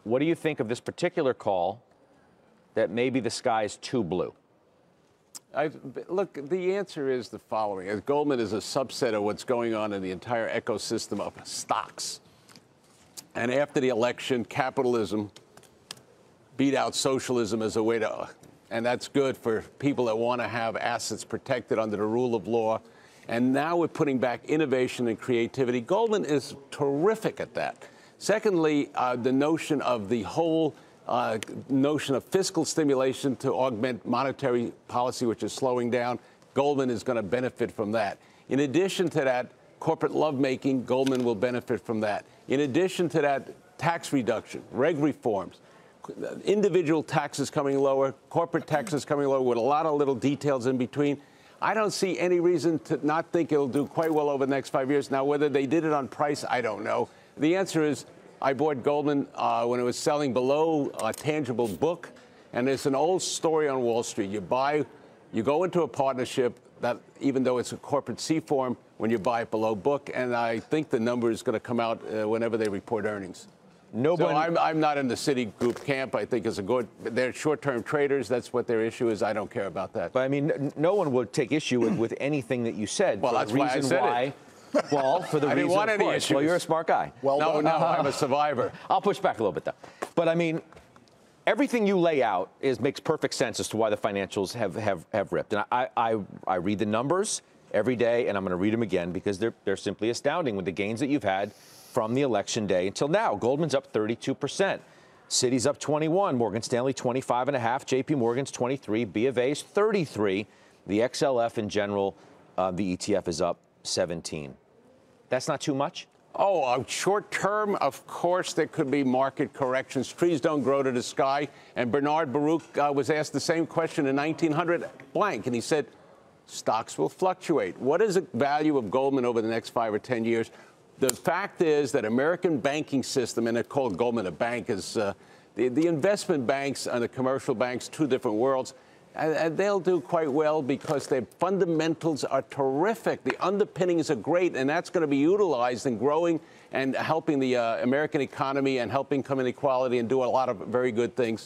What do you think of this particular call that maybe the sky is too blue? Look, the answer is the following. Goldman is a subset of what's going on in the entire ecosystem of stocks. And after the election, capitalism beat out socialism as a way to, and that's good for people that want to have assets protected under the rule of law. And now we're putting back innovation and creativity. Goldman is terrific at that. Secondly, the notion of the whole notion of fiscal stimulation to augment monetary policy, which is slowing down. Goldman is going to benefit from that. In addition to that, corporate lovemaking, Goldman will benefit from that. In addition to that, tax reduction, reg reforms, individual taxes coming lower, corporate taxes coming lower with a lot of little details in between. I don't see any reason to not think it'll do quite well over the next 5 years. Now, whether they did it on price, I don't know. The answer is I bought Goldman when it was selling below a tangible book. And it's an old story on Wall Street. You go into a partnership that, even though it's a corporate C form, when you buy it below book. And I think the number is going to come out whenever they report earnings. So I'm not in the Citigroup camp. I think they're short-term traders. That's what their issue is. I don't care about that. But I mean, no one would take issue with anything that you said. Well, that's why I said it. Well, for the I reason, didn't want of any course. issues. Well, you're a smart guy. Well, no, I'm a survivor. I'll push back a little bit, though. But I mean, everything you lay out makes perfect sense as to why the financials have ripped. And I read the numbers every day, and I'm going to read them again because they're simply astounding with the gains that you've had from the election day until now. Goldman's up 32%. Citi's up 21. Morgan Stanley 25.5. JP Morgan's 23. B of A's 33. The XLF in general, the ETF is up 17. That's not too much? Oh, short term, of course, there could be market corrections. Trees don't grow to the sky. And Bernard Baruch was asked the same question in 1900 blank, and he said, stocks will fluctuate. What is the value of Goldman over the next 5 or 10 years? The fact is that American banking system, and they call Goldman a bank, is the investment banks and the commercial banks, two different worlds. And they'll do quite well because their fundamentals are terrific. The underpinnings are great, and that's going to be utilized in growing and helping the American economy and helping come inequality and do a lot of very good things.